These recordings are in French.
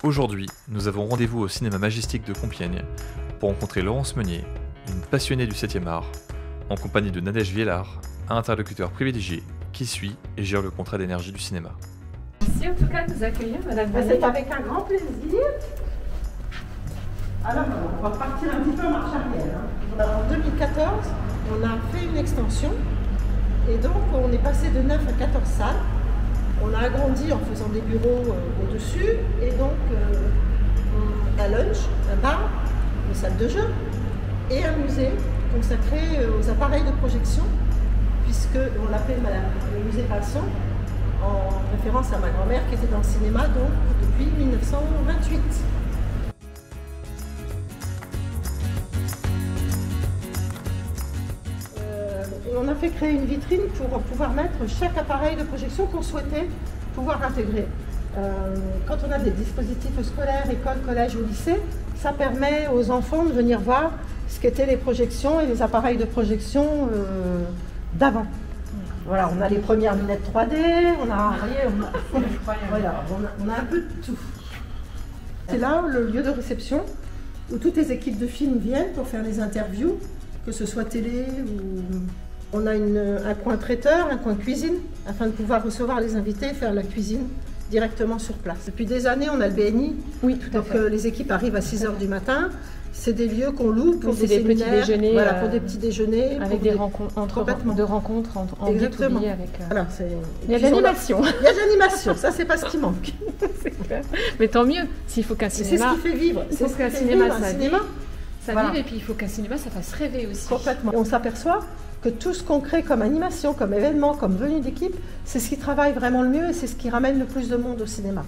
Aujourd'hui, nous avons rendez-vous au Cinéma Majestic de Compiègne pour rencontrer Laurence Meunier, une passionnée du 7e art, en compagnie de Nadège Viellard, un interlocuteur privilégié qui suit et gère le contrat d'énergie du cinéma. Merci en tout cas de nous accueillir, Madame Meunier. C'est avec un grand plaisir. Alors, on va partir un petit peu en marche arrière. En 2014, on a fait une extension et donc on est passé de 9 à 14 salles. On a agrandi en faisant des bureaux au-dessus et donc un lunch, un bar, une salle de jeu et un musée consacré aux appareils de projection, puisqu'on l'appelle le musée Pinson, en référence à ma grand-mère qui était dans le cinéma donc depuis 1928. On a fait créer une vitrine pour pouvoir mettre chaque appareil de projection qu'on souhaitait pouvoir intégrer. Quand on a des dispositifs scolaires, école, collège ou lycée, ça permet aux enfants de venir voir ce qu'étaient les projections et les appareils de projection d'avant. Voilà, on a les premières lunettes 3D, on a un peu de tout. C'est là le lieu de réception où toutes les équipes de films viennent pour faire les interviews, que ce soit télé ou... On a un coin traiteur, un coin cuisine, afin de pouvoir recevoir les invités et faire la cuisine directement sur place. Depuis des années, on a le BNI. Oui, tout à fait. Les équipes arrivent à 6 h du matin. C'est des lieux qu'on loue pour des petits déjeuners. Voilà, pour des petits déjeuners. Avec des rencontres en Exactement. avec... Voilà, il y a de l'animation. Il y a de l'animation, ça c'est pas ce qui manque. C'est clair. Mais tant mieux, s'il faut qu'un cinéma... C'est ce qui fait vivre. C'est ce qu'un cinéma, ça voilà. vive, et puis il faut qu'un cinéma, ça fasse rêver aussi. Complètement. On s'aperçoit que tout ce qu'on crée comme animation, comme événement, comme venue d'équipe, c'est ce qui travaille vraiment le mieux et c'est ce qui ramène le plus de monde au cinéma.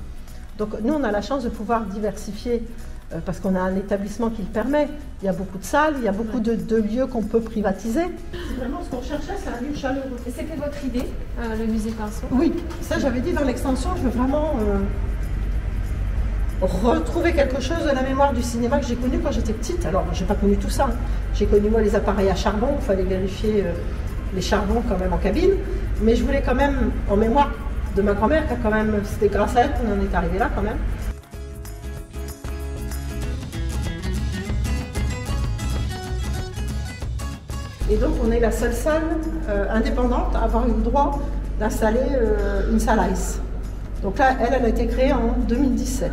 Donc nous, on a la chance de pouvoir diversifier parce qu'on a un établissement qui le permet. Il y a beaucoup de salles, il y a beaucoup de lieux qu'on peut privatiser. Vraiment, ce qu'on cherchait, c'est un lieu chaleureux. Et c'était votre idée, le musée Pinson? Oui, ça j'avais dit dans l'extension, je veux vraiment retrouver quelque chose de la mémoire du cinéma que j'ai connu quand j'étais petite. Alors, j'ai pas connu tout ça. Hein. J'ai connu, moi, les appareils à charbon. Il fallait vérifier les charbons quand même en cabine. Mais je voulais quand même, en mémoire de ma grand-mère, qui a quand même, c'était grâce à elle qu'on en est arrivé là quand même. Et donc, on est la seule salle indépendante à avoir eu le droit d'installer une salle ICE. Donc là, elle a été créée en 2017.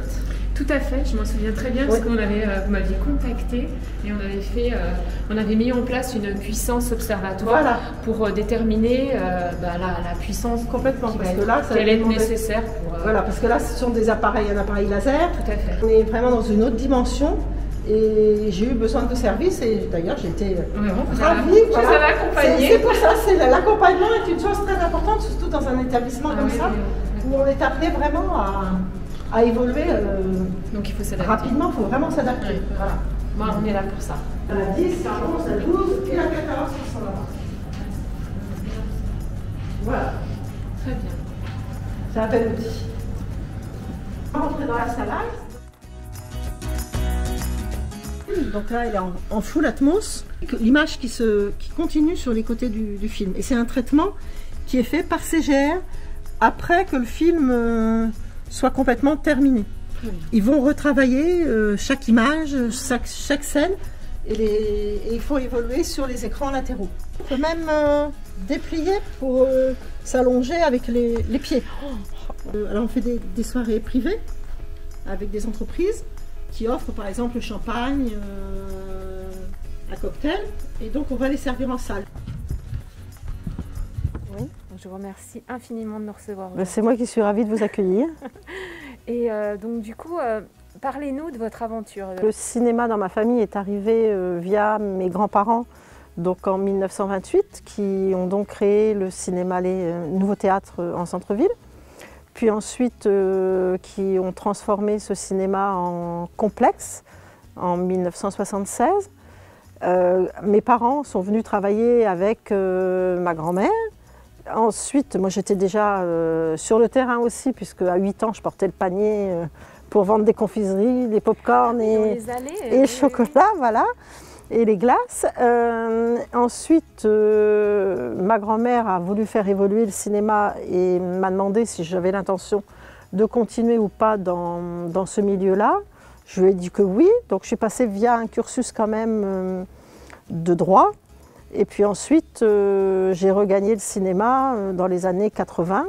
Tout à fait, je m'en souviens très bien parce qu'on avait, vous m'aviez contacté et on avait mis en place une puissance observatoire pour déterminer la puissance complètement qu'elle est nécessaire pour. Voilà, parce que là, ce sont des appareils, un appareil laser. Tout à fait. On est vraiment dans une autre dimension et j'ai eu besoin de services et d'ailleurs j'étais ravie. Vous avez accompagné. C'est pour ça, l'accompagnement est une chose très importante, surtout dans un établissement comme ça, où on est appelé vraiment à évoluer donc il faut s'adapter. Rapidement, il faut vraiment s'adapter. Ouais. Voilà. Bon, on est là pour ça. La 10, la 11, la 12 et la 14 qui sont là. Voilà. Très bien. C'est un bel outil. On va rentrer dans la salle. Donc là, elle est en full Atmos. L'image qui continue sur les côtés du film. Et c'est un traitement qui est fait par CGR après que le film soit complètement terminé. Ils vont retravailler chaque image, chaque scène et il faut évoluer sur les écrans latéraux. On peut même déplier pour s'allonger avec les pieds. Alors on fait des soirées privées avec des entreprises qui offrent par exemple le champagne, un cocktail et donc on va les servir en salle. Oui, je vous remercie infiniment de nous recevoir. C'est moi qui suis ravie de vous accueillir. Et donc du coup, parlez-nous de votre aventure. Le cinéma dans ma famille est arrivé via mes grands-parents, donc en 1928, qui ont donc créé le cinéma Les Nouveaux Théâtres en centre-ville. Puis ensuite, qui ont transformé ce cinéma en complexe en 1976. Mes parents sont venus travailler avec ma grand-mère. Ensuite, moi j'étais déjà sur le terrain aussi, puisque à 8 ans je portais le panier pour vendre des confiseries, des pop-corn et le chocolat, voilà, et les glaces. Ensuite, ma grand-mère a voulu faire évoluer le cinéma et m'a demandé si j'avais l'intention de continuer ou pas dans ce milieu-là. Je lui ai dit que oui, donc je suis passée via un cursus quand même de droit. Et puis ensuite, j'ai regagné le cinéma dans les années 80,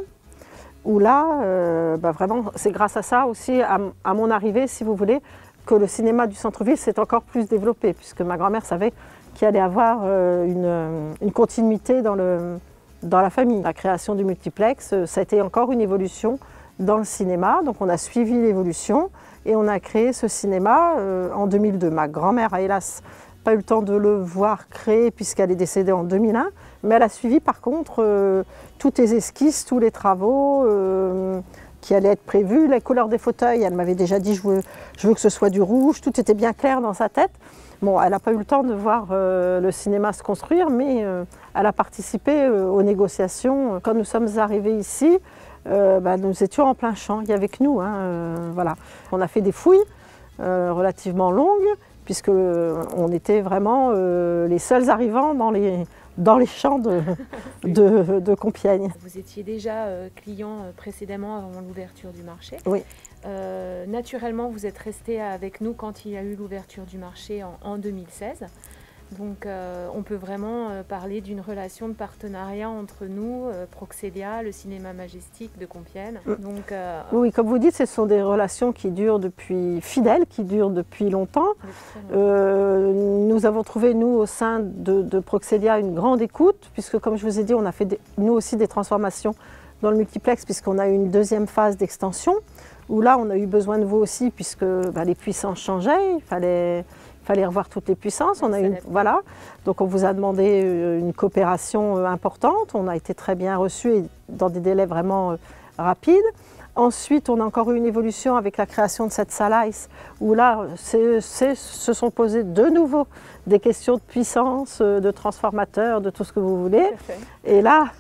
où là, vraiment, c'est grâce à ça aussi, à mon arrivée, si vous voulez, que le cinéma du centre-ville s'est encore plus développé, puisque ma grand-mère savait qu'il allait avoir une continuité dans la famille. La création du multiplex, ça a été encore une évolution dans le cinéma, donc on a suivi l'évolution et on a créé ce cinéma en 2002. Ma grand-mère a hélas pas eu le temps de le voir créé puisqu'elle est décédée en 2001, mais elle a suivi par contre toutes les esquisses, tous les travaux qui allaient être prévus, les couleurs des fauteuils, elle m'avait déjà dit je veux que ce soit du rouge, tout était bien clair dans sa tête. Bon, elle n'a pas eu le temps de voir le cinéma se construire, mais elle a participé aux négociations. Quand nous sommes arrivés ici, nous étions en plein champ, il y avait que nous. Voilà. On a fait des fouilles relativement longues, puisqu'on était vraiment les seuls arrivants dans les champs de Compiègne. Vous étiez déjà client précédemment avant l'ouverture du marché. Oui. Naturellement, vous êtes resté avec nous quand il y a eu l'ouverture du marché en 2016. Donc on peut vraiment parler d'une relation de partenariat entre nous, Proxélia, le cinéma majestique de Compiègne. Donc, oui, comme vous dites, ce sont des relations qui durent fidèles, qui durent depuis longtemps. Nous avons trouvé, nous, au sein de Proxélia, une grande écoute, puisque comme je vous ai dit, on a fait nous aussi des transformations dans le multiplex, puisqu'on a eu une deuxième phase d'extension, où là, on a eu besoin de vous aussi, puisque les puissances changeaient, il fallait revoir toutes les puissances. Voilà. Donc on vous a demandé une coopération importante. On a été très bien reçus et dans des délais vraiment rapides. Ensuite, on a encore eu une évolution avec la création de cette salle ICE, où là, se sont posées de nouveau des questions de puissance, de transformateur, de tout ce que vous voulez. Et là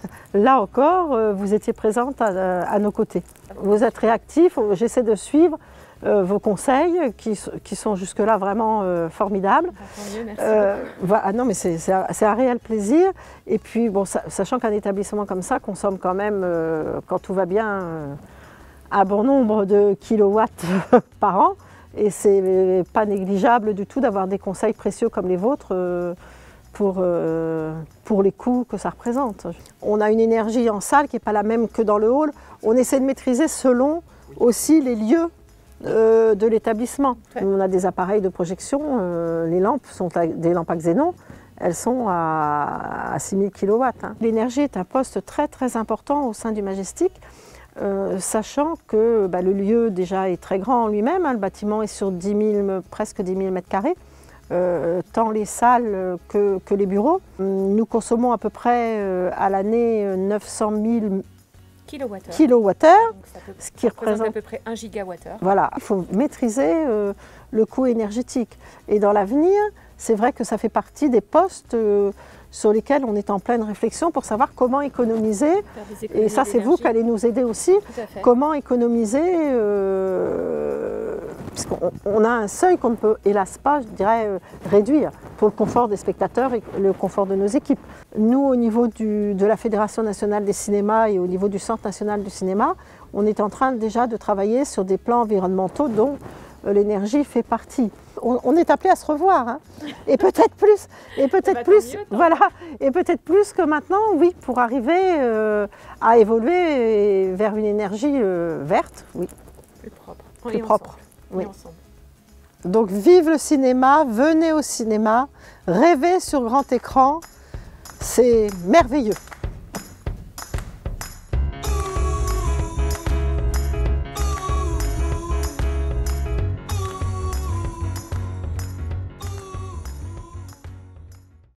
encore, vous étiez présente à nos côtés. Vous êtes réactifs, j'essaie de suivre vos conseils qui sont jusque-là vraiment formidables. Merci. Non, mais c'est un réel plaisir. Et puis, bon, sachant qu'un établissement comme ça consomme quand même, quand tout va bien, un bon nombre de kilowatts par an. Et c'est pas négligeable du tout d'avoir des conseils précieux comme les vôtres pour les coûts que ça représente. On a une énergie en salle qui n'est pas la même que dans le hall. On essaie de maîtriser selon aussi les lieux de l'établissement. On a des appareils de projection, les lampes sont des lampes à xénon, elles sont à 6000 kW. L'énergie est un poste très très important au sein du Majestic, sachant que le lieu déjà est très grand en lui-même, le bâtiment est sur presque 10 000 m², tant les salles que les bureaux. Nous consommons à peu près à l'année 900 000 kilowattheures, ce qui représente à peu près 1 gigawattheure. Voilà, il faut maîtriser le coût énergétique. Et dans l'avenir, c'est vrai que ça fait partie des postes sur lesquels on est en pleine réflexion pour savoir comment économiser. Et ça, c'est vous qui allez nous aider aussi. Comment économiser, puisqu'on a un seuil qu'on ne peut, hélas pas, je dirais, réduire pour le confort des spectateurs et le confort de nos équipes. Nous, au niveau de la Fédération nationale des cinémas et au niveau du Centre national du cinéma, on est en train déjà de travailler sur des plans environnementaux dont l'énergie fait partie. On est appelé à se revoir, et peut-être plus, voilà, et peut-être plus que maintenant, oui, pour arriver à évoluer vers une énergie verte, oui, plus propre, oui. Donc vive le cinéma, venez au cinéma, rêvez sur grand écran, c'est merveilleux.